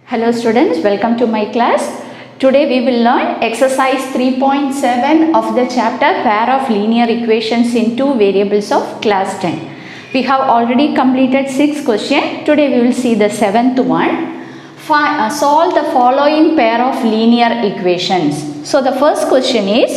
Hello students, welcome to my class. Today we will learn exercise 3.7 of the chapter pair of linear equations in two variables of class 10. We have already completed 6 questions. Today we will see the 7th one. Solve the following pair of linear equations. So the first question is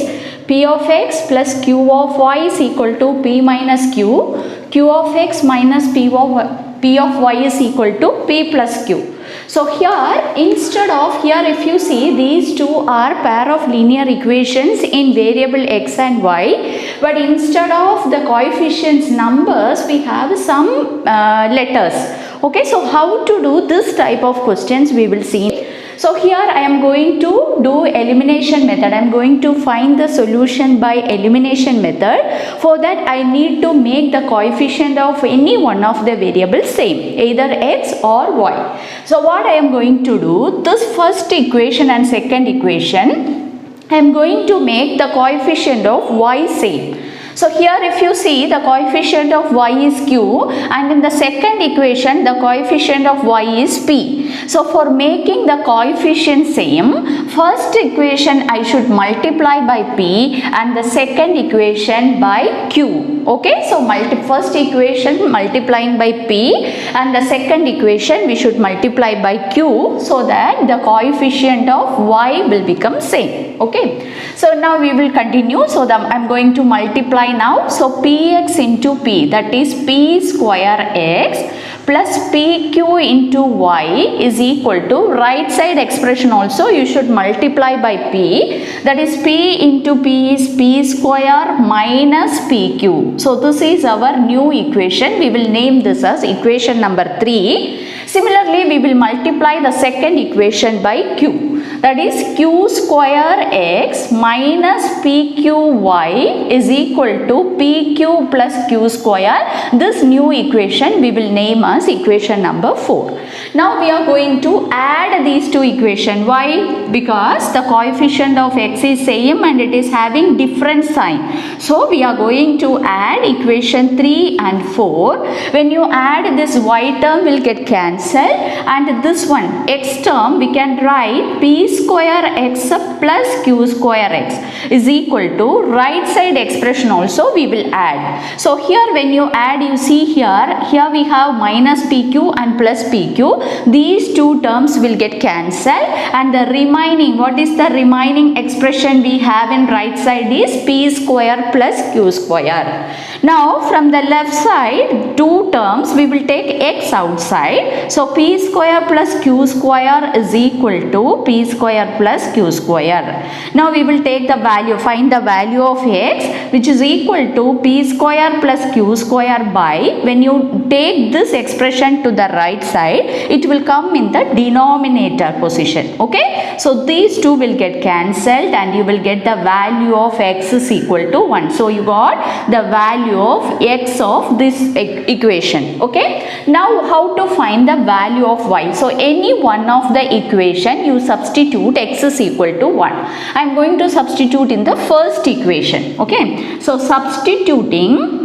p of x plus q of y is equal to p minus q. Q of x minus p of y is equal to p plus q. So here, instead of here, if you see, these two are pair of linear equations in variable x and y, but instead of the coefficients numbers, we have some letters. Okay, so how to do this type of questions we will see. So here I am going to do elimination method. I am going to find the solution by elimination method. For that I need to make the coefficient of any one of the variables same, either x or y. So what I am going to do, this first equation and second equation, I am going to make the coefficient of y same. So here if you see, the coefficient of y is q, and in the second equation the coefficient of y is p. So for making the coefficient same, first equation I should multiply by p and the second equation by q. Okay, so first equation multiplying by p and the second equation we should multiply by q, so that the coefficient of y will become same. Okay, so now we will continue. So I am going to multiply now. So px into p, that is p square x plus pq into y is equal to, right side expression also you should multiply by p, that is p into p is p square minus pq. So this is our new equation. We will name this as equation number 3. Similarly, we will multiply the second equation by q, that is q square x minus pqy is equal to pq plus q square. This new equation we will name as equation number 4. Now we are going to add these two equations. Why? Because the coefficient of x is same and it is having different sign. So we are going to add equation 3 and 4. When you add, this y term will get cancelled, and this one x term we can write p square x plus q square x is equal to, right side expression also we will add. So here when you add, you see here we have minus pq and plus pq. These two terms will get cancelled, and the remaining, what is the remaining expression we have in right side is p square plus q square. Now from the left side, two terms we will take x outside. So p square plus q square is equal to p square plus q square. Now we will take the value, find the value of x, which is equal to p square plus q square by, when you take this expression to the right side, it will come in the denominator position. Okay, so these two will get cancelled and you will get the value of x is equal to 1. So you got the value of x of this equation. Okay, now how to find the value of y? So any one of the equation you substitute x is equal to 1. I am going to substitute in the first equation. Okay, so substituting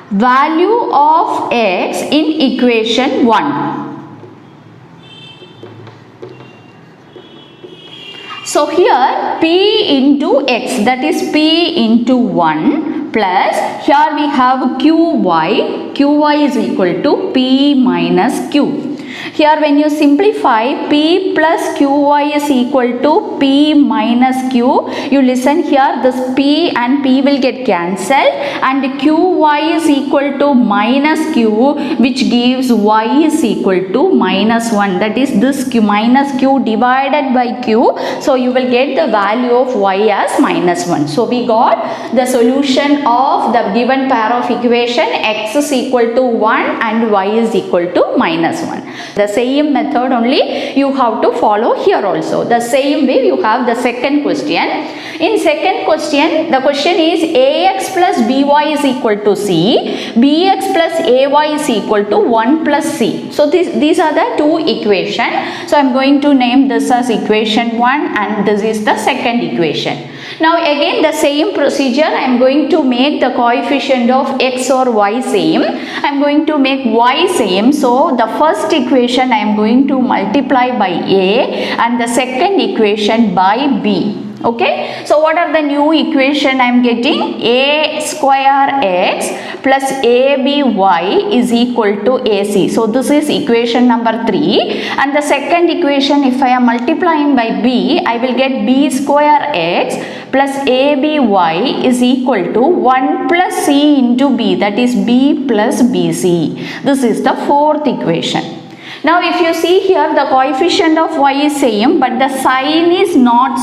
value of x in equation 1. So here p into x, that is p into 1 plus, here we have qy is equal to p minus q. Here when you simplify, p plus qy is equal to p minus q. You listen here, this p and p will get cancelled, and qy is equal to minus q, which gives y is equal to minus 1. That is this q minus q divided by q. So you will get the value of y as minus 1. So we got the solution of the given pair of equation, x is equal to 1 and y is equal to minus 1. The same method only you have to follow here also. The same way you have the second question. In second question, the question is ax plus by is equal to c, bx plus ay is equal to 1 plus c. So these are the two equations. So I am going to name this as equation 1 and this is the second equation. Now again the same procedure, I am going to make the coefficient of x or y same. I am going to make y same. So the first equation I am going to multiply by a and the second equation by b. Okay, so what are the new equation I am getting? A square x plus aby is equal to ac. So this is equation number 3, and the second equation, if I am multiplying by b, I will get b square x plus aby is equal to 1 plus c into b, that is b plus bc. This is the fourth equation. Now if you see here, the coefficient of y is same but the sign is not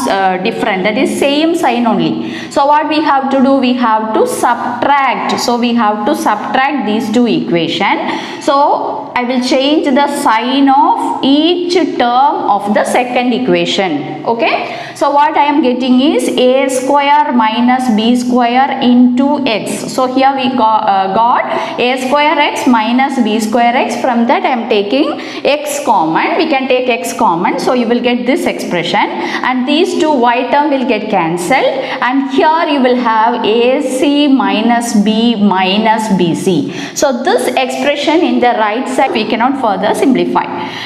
different, that is same sign only. So what we have to do? We have to subtract. So we have to subtract these two equations. So I will change the sign of each term of the second equation. Okay. So what I am getting is a square minus b square into x. So here we got a square x minus b square x. From that I am taking x common. We can take x common. So you will get this expression, and these two y term will get cancelled, and here you will have ac minus b minus bc. So this expression in the right side we cannot further simplify.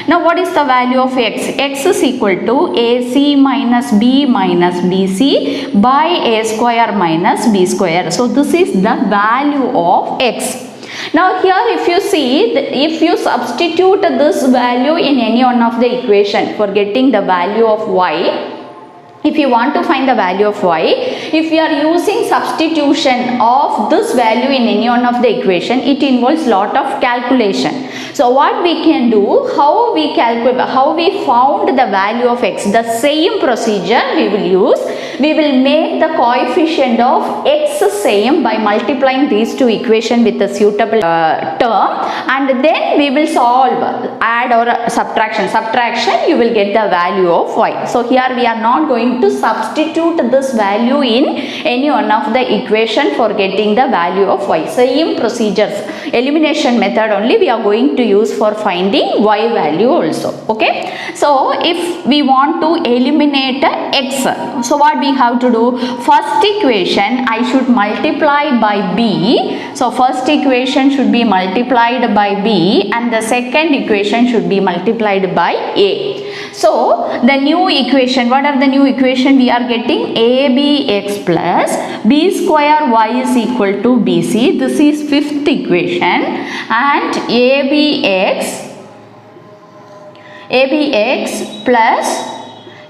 Now what is the value of x? X is equal to ac minus b minus bc by a square minus b square. So this is the value of x. Now here if you see, if you substitute this value in any one of the equation for getting the value of y, if you want to find the value of y, if you are using substitution of this value in any one of the equation, it involves lot of calculation. So what we can do, how we calculate, how we found the value of x, the same procedure we will use. We will make the coefficient of x same by multiplying these two equations with a suitable term, and then we will solve, add or subtraction, you will get the value of y. So here we are not going to substitute this value in any one of the equation for getting the value of y. Same procedures, elimination method only we are going to use for finding y value also. Okay, so if we want to eliminate x, so what we have to do? First equation I should multiply by b. So first equation should be multiplied by b and the second equation should be multiplied by a. So the new equation, what are the new equation we are getting? abx plus b square y is equal to bc. This is fifth equation, and abx plus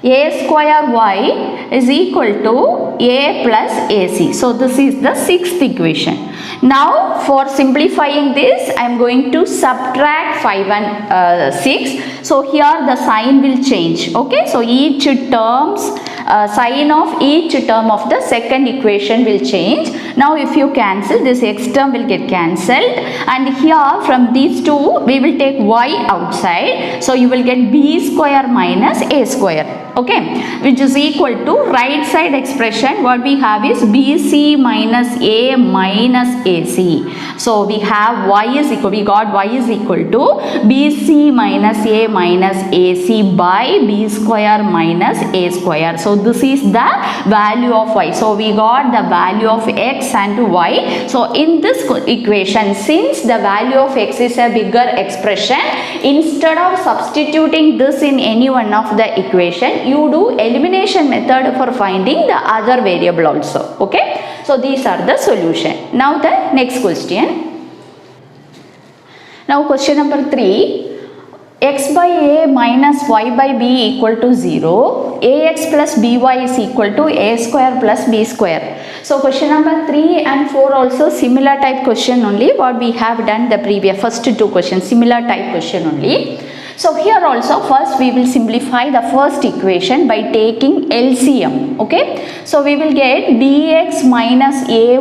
a square y is equal to a plus ac. So this is the sixth equation. Now for simplifying this, I am going to subtract 5 and 6. So here the sign will change. Okay, so each terms, sign of each term of the second equation will change. Now if you cancel, this x term will get cancelled, and here from these two we will take y outside. So you will get b square minus a square. Okay, which is equal to right side expression. What we have is bc minus a minus ac. So we have y is equal, we got y is equal to bc minus a minus ac by b square minus a square. So this is the value of y. So we got the value of x and y. So in this equation, since the value of x is a bigger expression, instead of substituting this in any one of the equation, you do elimination method for finding the other variable also. Okay, so these are the solution. Now the next question. Now question number 3. X by a minus y by b equal to 0. Ax plus by is equal to a square plus b square. So question number 3 and 4 also similar type question only. What we have done the previous first two questions, similar type question only. So here also first we will simplify the first equation by taking LCM. Okay, so we will get bx minus ay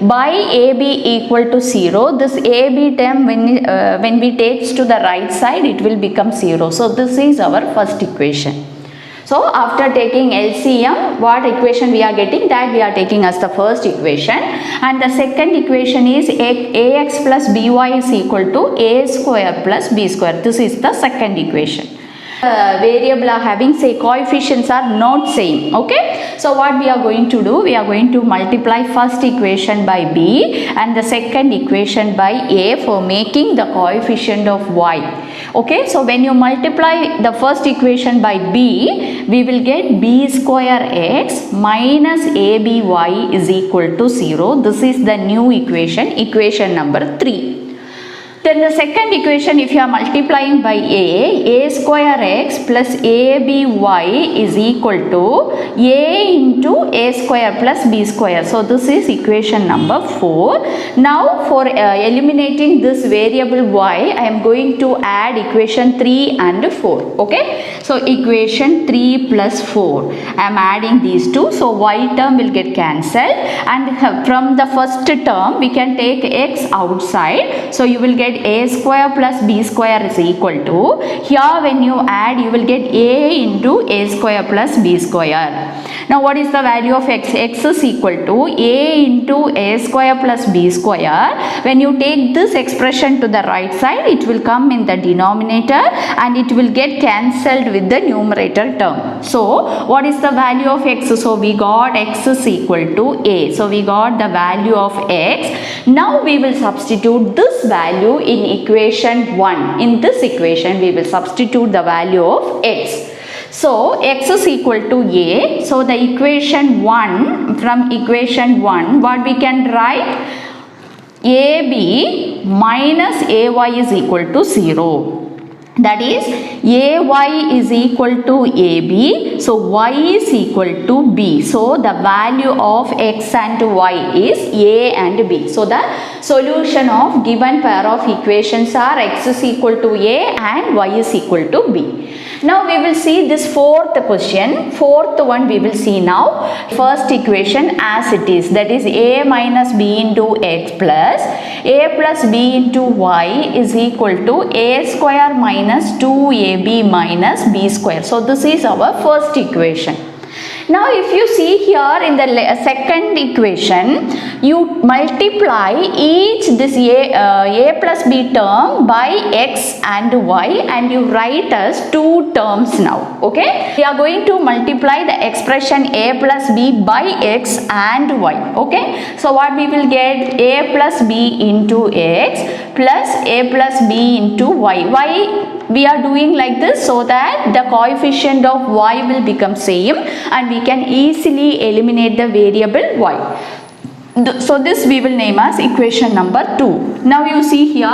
by ab equal to 0. This ab term when we take to the right side, it will become 0. So this is our first equation. So after taking LCM, what equation we are getting? That we are taking as the first equation, and the second equation is ax plus by is equal to a square plus b square. This is the second equation. variable are having say coefficients are not same. Okay, so what we are going to do, we are going to multiply first equation by b and the second equation by a for making the coefficient of y. Okay, so when you multiply the first equation by b, we will get b square x minus aby is equal to 0. This is the new equation number 3. Then the second equation, if you are multiplying by a square x plus aby is equal to a into a square plus b square. So this is equation number 4. Now for eliminating this variable y, I am going to add equation 3 and 4. Okay, so equation 3 plus 4, I am adding these two. So y term will get cancelled, and from the first term we can take x outside. So you will get a square plus b square is equal to, here when you add you will get a into a square plus b square. Now what is the value of x? X is equal to a into a square plus b square. When you take this expression to the right side, it will come in the denominator and it will get cancelled with the numerator term. So what is the value of x? So we got x is equal to a. So we got the value of x. Now we will substitute this value in equation 1. In this equation we will substitute the value of x. So x is equal to a. So the equation 1, from equation 1 what we can write? AB minus AY is equal to 0. That is AY is equal to AB. So Y is equal to B. So the value of X and Y is A and B. So the solution of given pair of equations are X is equal to A and Y is equal to B. Now we will see this fourth question. Fourth one we will see now. First equation as it is, that is A minus B into X plus A plus B into Y is equal to A square minus 2AB minus B square. So this is our first equation. Now if you see here in the second equation, you multiply each this a plus b term by x and y and you write as two terms now. Okay, we are going to multiply the expression a plus b by x and y. Okay, so what we will get? A plus b into x plus a plus b into y. Why we are doing like this? So that the coefficient of y will become same and we can easily eliminate the variable y. So this we will name as equation number 2. Now you see here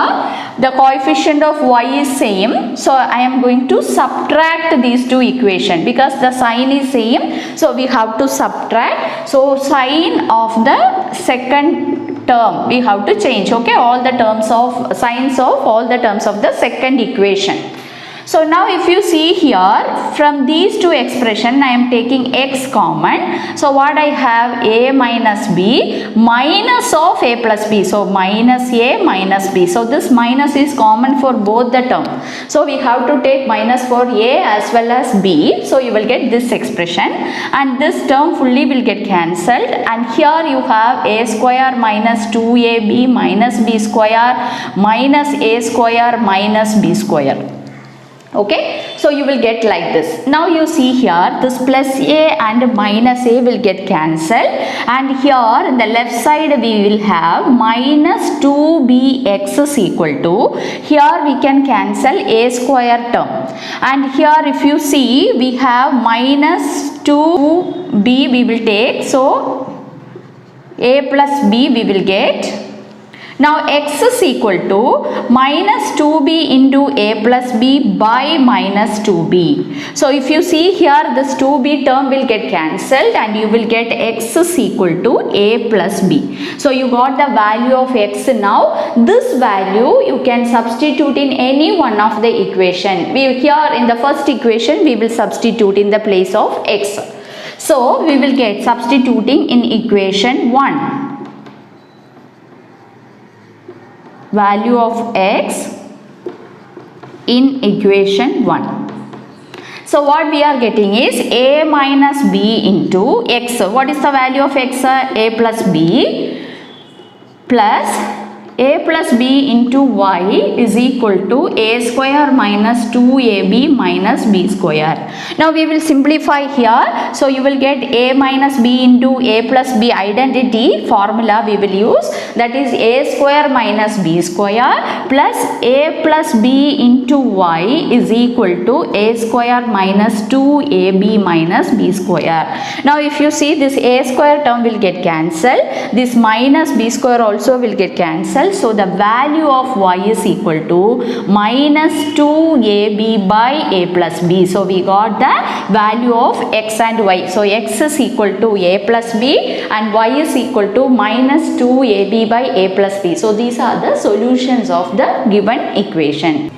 the coefficient of y is same. So I am going to subtract these two equations because the sign is same. So we have to subtract. So sign of the second term we have to change. Okay, all the terms of signs of all the terms of the second equation. So now if you see here, from these two expressions I am taking x common. So what I have? A minus b minus of a plus b. So minus a minus b. So this minus is common for both the terms. So we have to take minus for a as well as b. So you will get this expression and this term fully will get cancelled, and here you have a square minus 2ab minus b square minus a square minus b square. Okay, so you will get like this. Now you see here this plus a and minus a will get cancelled, and here in the left side we will have minus 2bx is equal to, here we can cancel a square term, and here if you see we have minus 2b we will take, so a plus b we will get. Now x is equal to minus 2b into a plus b by minus 2b. So if you see here this 2b term will get cancelled and you will get x is equal to a plus b. So you got the value of x now. This value you can substitute in any one of the equation. Here in the first equation we will substitute in the place of x. So we will get substituting in equation 1. Value of x in equation 1. So what we are getting is a minus b into x. What is the value of x? A plus b plus a plus b into y is equal to a square minus 2ab minus b square. Now we will simplify here. So you will get a minus b into a plus b identity formula we will use, that is a square minus b square plus a plus b into y is equal to a square minus 2ab minus b square. Now if you see, this a square term will get cancelled, this minus b square also will get cancelled, so the value of y is equal to minus 2ab by a plus b. So we got the value of x and y. So x is equal to a plus b and y is equal to minus 2ab by a plus b. So these are the solutions of the given equation.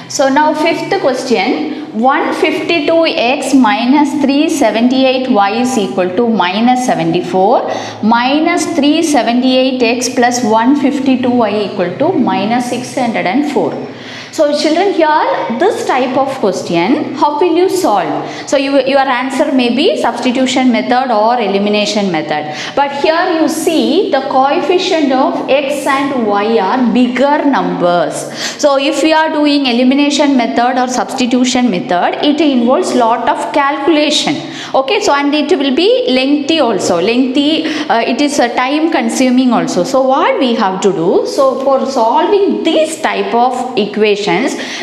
So now fifth question, 152x minus 378y is equal to minus 74, minus 378x plus 152y equal to minus 604. So children, here this type of question, how will you solve? So your answer may be substitution method or elimination method. But here you see the coefficient of x and y are bigger numbers. So if we are doing elimination method or substitution method, it involves lot of calculation. Okay, so and it will be lengthy also. It is a time consuming also. So what we have to do? So for solving this type of equation,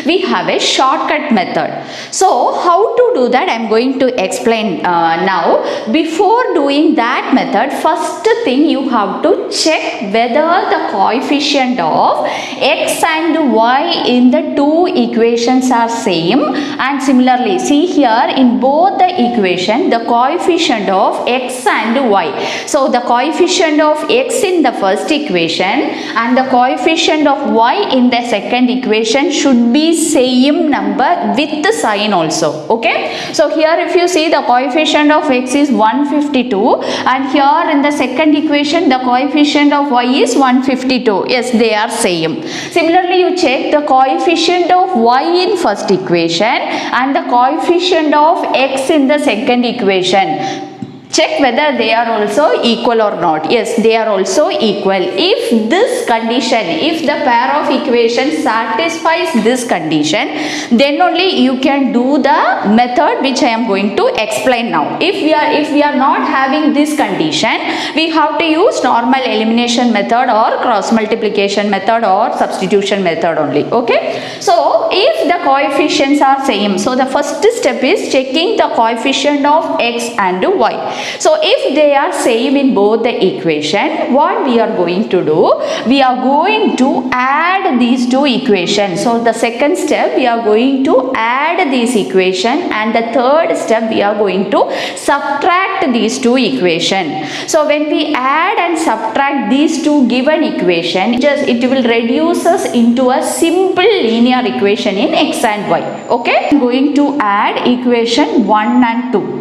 we have a shortcut method. So how to do that, I am going to explain now. Before doing that method, first thing you have to check whether the coefficient of x and y in the two equations are same, and similarly see here in both the equation the coefficient of x and y. So the coefficient of x in the first equation and the coefficient of y in the second equation should be same number with the sign also. Okay, so here if you see the coefficient of x is 152 and here in the second equation the coefficient of y is 152. Yes, they are same. Similarly, you check the coefficient of y in first equation and the coefficient of x in the second equation. Check whether they are also equal or not. Yes, they are also equal. If this condition, if the pair of equations satisfies this condition, then only you can do the method which I am going to explain now. If we are not having this condition, we have to use normal elimination method or cross multiplication method or substitution method only. Okay, so if the coefficients are same, so the first step is checking the coefficient of x and y. So if they are same in both the equation, what we are going to do? We are going to add these two equations. So the second step, we are going to add this equation, and the third step we are going to subtract these two equations. So when we add and subtract these two given equation, it will reduce us into a simple linear equation in x and y. Okay, I am going to add equation 1 and 2.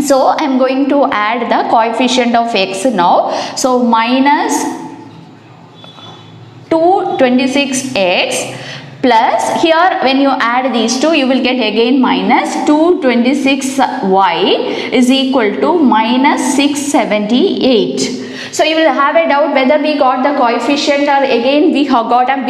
So I am going to add the coefficient of x now. So minus 226x plus, here when you add these two, you will get again minus 226y is equal to minus 678. So you will have a doubt whether we got the coefficient or again we have got a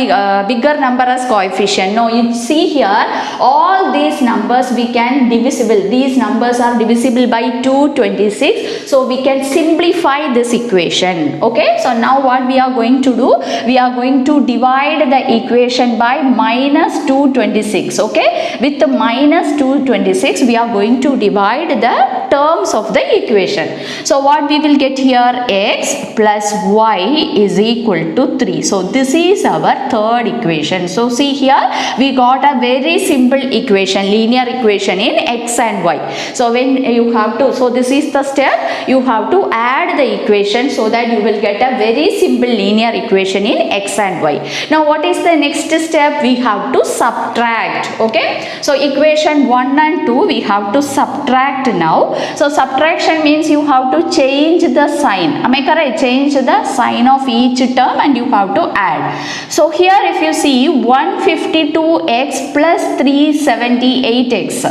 bigger number as coefficient. No, you see here all these numbers we can divisible. These numbers are divisible by 226. So we can simplify this equation. Okay, so now what we are going to do? We are going to divide the equation by minus 226. Okay, with the minus 226 we are going to divide the terms of the equation. So what we will get here? X plus y is equal to 3. So this is our third equation. So see here we got a very simple equation, linear equation in x and y. So when you have to, so this is the step, you have to add the equation so that you will get a very simple linear equation in x and y. Now what is the next step? We have to subtract. Okay, so equation 1 and 2 we have to subtract now. So subtraction means you have to change the sign. Am I correct? Change the sign of each term and you have to add. So here if you see 152x plus 378x.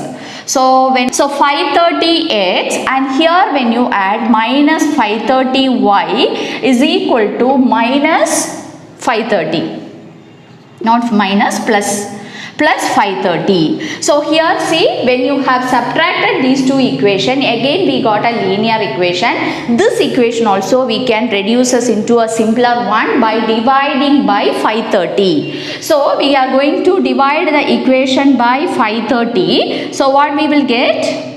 So 530x, and here when you add minus 530y is equal to minus 530, not minus, plus 530. So here see, when you have subtracted these two equation, again we got a linear equation. This equation also we can reduce us into a simpler one by dividing by 530. So we are going to divide the equation by 530. So what we will get?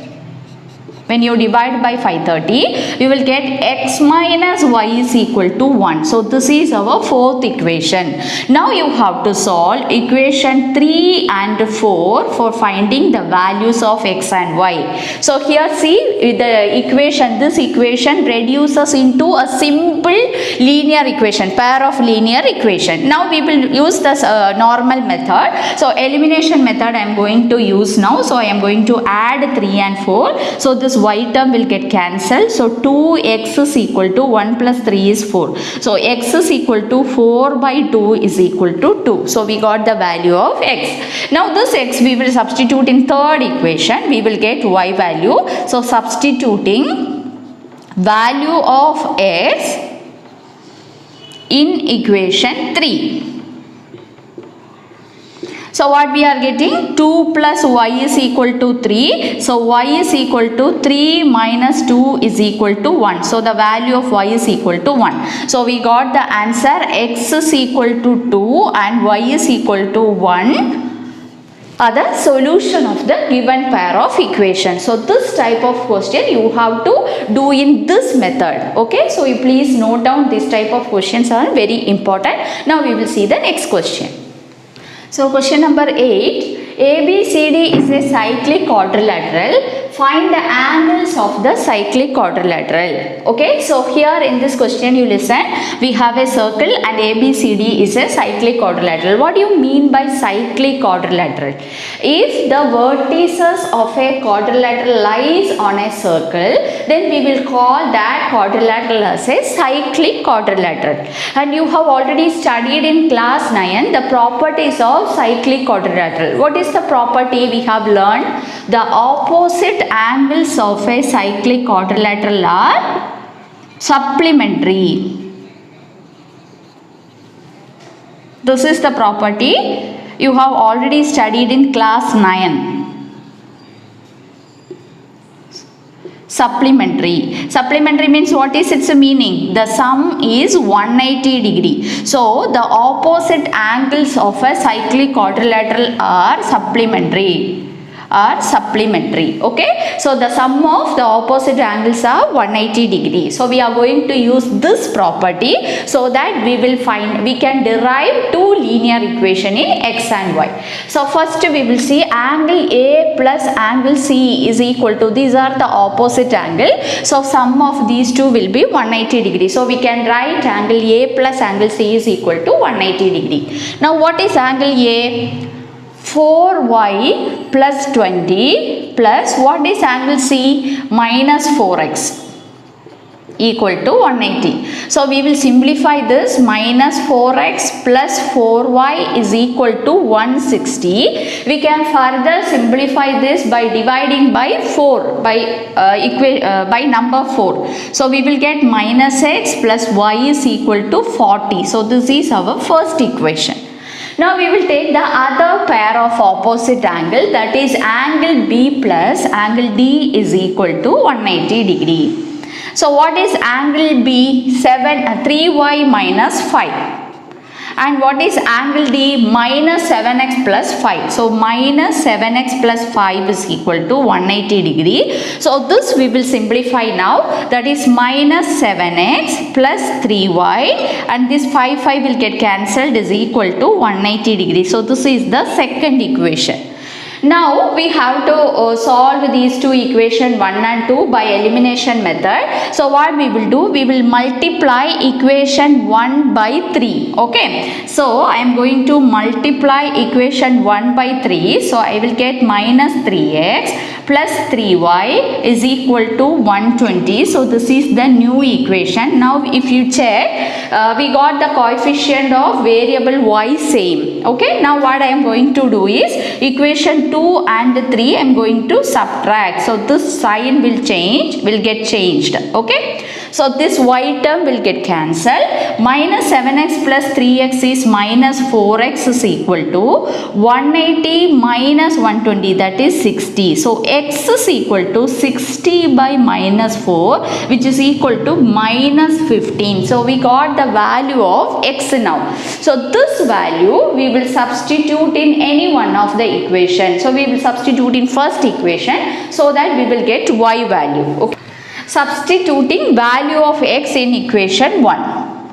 When you divide by 530, we will get x minus y is equal to 1. So this is our fourth equation. Now you have to solve equation 3 and 4 for finding the values of x and y. So here see, the equation, this equation reduces into a simple linear equation, pair of linear equation. Now we will use this normal method. So elimination method I am going to use now. So I am going to add 3 and 4. So this y term will get cancelled. So 2x is equal to 1 plus 3 is 4. So x is equal to 4 by 2 is equal to 2. So we got the value of x. Now this x we will substitute in third equation. We will get y value. So substituting value of x in equation 3. So what we are getting? 2 plus y is equal to 3. So y is equal to 3 minus 2 is equal to 1. So the value of y is equal to 1. So we got the answer, x is equal to 2 and y is equal to 1 are the solution of the given pair of equations. So this type of question you have to do in this method. Okay, so you please note down this type of questions are very important. Now we will see the next question. So question number 8, ABCD is a cyclic quadrilateral. Find the angles of the cyclic quadrilateral. Okay, so here in this question you listen, we have a circle and ABCD is a cyclic quadrilateral. What do you mean by cyclic quadrilateral? If the vertices of a quadrilateral lies on a circle, then we will call that quadrilateral as a cyclic quadrilateral. And you have already studied in class 9 the properties of cyclic quadrilateral. What is the property we have learned? The opposite angles of a cyclic quadrilateral are supplementary. This is the property you have already studied in class 9. Supplementary. Supplementary means what is its meaning? The sum is 180 degree. So the opposite angles of a cyclic quadrilateral are supplementary. Okay, so the sum of the opposite angles are 180 degree. So we are going to use this property so that we can derive two linear equation in x and y. So first we will see angle A plus angle C is equal to, these are the opposite angle. So sum of these two will be 180 degree. So we can write angle A plus angle C is equal to 180 degree. Now what is angle A? 4y plus 20 plus what is angle C? Minus 4x equal to 180. So we will simplify this. Minus 4x plus 4y is equal to 160. We can further simplify this by dividing by 4 by number 4. So we will get minus x plus y is equal to 40. So this is our first equation. Now we will take the other pair of opposite angle, that is angle B plus angle D is equal to 180 degree. So what is angle B? 3y minus 5. And what is angle D? Minus 7x plus 5. So minus 7x plus 5 is equal to 180 degree. So this we will simplify now. That is minus 7x plus 3y and this 5 will get cancelled is equal to 180 degree. So this is the second equation. Now we have to solve these two equation 1 and 2 by elimination method. So what we will do? We will multiply equation 1 by 3. Okay. So I am going to multiply equation 1 by 3. So I will get minus 3x plus 3y is equal to 120. So this is the new equation. Now if you check, we got the coefficient of variable y same. Okay. Now what I am going to do is equation 2 and 3 I am going to subtract. So this sign will get changed. Okay. So this y term will get cancelled. Minus 7x plus 3x is minus 4x is equal to 180 minus 120, that is 60. So x is equal to 60 by minus 4, which is equal to minus 15. So we got the value of x now. So this value we will substitute in any one of the equation. So we will substitute in first equation so that we will get y value. Okay. Substituting value of x in equation 1.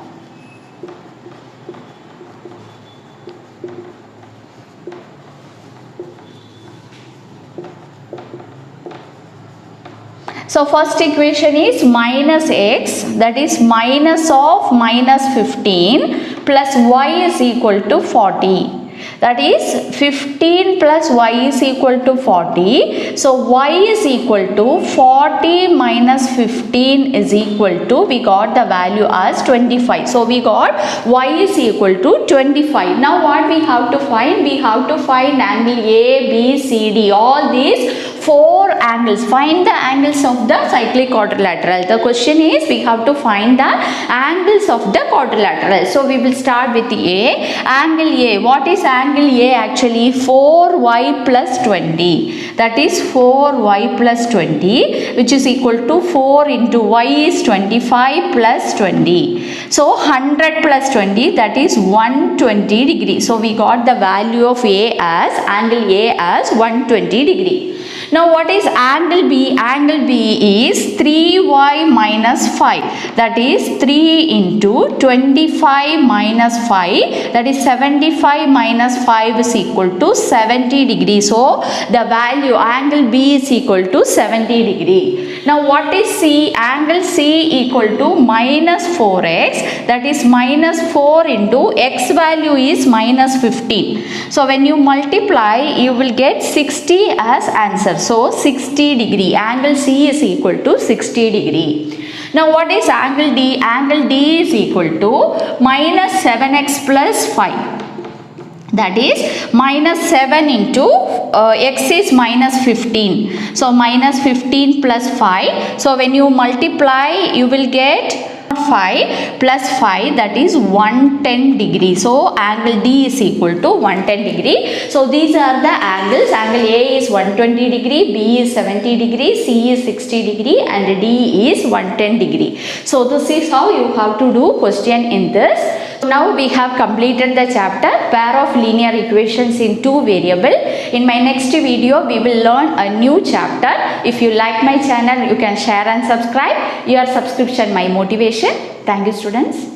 So first equation is minus x, that is minus of minus 15 plus y is equal to 40. That is 15 plus y is equal to 40. So y is equal to 40 minus 15 is equal to, we got the value as 25. So we got y is equal to 25. Now what we have to find? We have to find angle A, B, C, D. All these 4 angles. Find the angles of the cyclic quadrilateral. The question is we have to find the angles of the quadrilateral. So we will start with A. Angle A. What is angle A actually? 4y plus 20. That is 4y plus 20, which is equal to 4 into y is 25 plus 20. So 100 plus 20, that is 120 degree. So we got the value of A as angle A as 120 degree. Now what is angle B? Angle B is 3y minus 5. That is 3 into 25 minus 5. That is 75 minus 5 is equal to 70 degree. So the value angle B is equal to 70 degree. Now what is C? Angle C equal to minus 4x. That is minus 4 into x value is minus 15. So when you multiply, you will get 60 as answer. So 60 degree. Angle C is equal to 60 degree. Now what is angle D? Angle D is equal to minus 7x plus 5. That is minus 7 into x is minus 15. So minus 15 plus 5. So when you multiply, you will get 5 plus 5, that is 110 degree. So angle D is equal to 110 degree. So these are the angles. Angle A is 120 degree, B is 70 degree, C is 60 degree and D is 110 degree. So this is how you have to do question in this. Now we have completed the chapter pair of linear equations in two variable. In my next video we will learn a new chapter. If you like my channel, you can share and subscribe. Your subscription my motivation. Thank you students.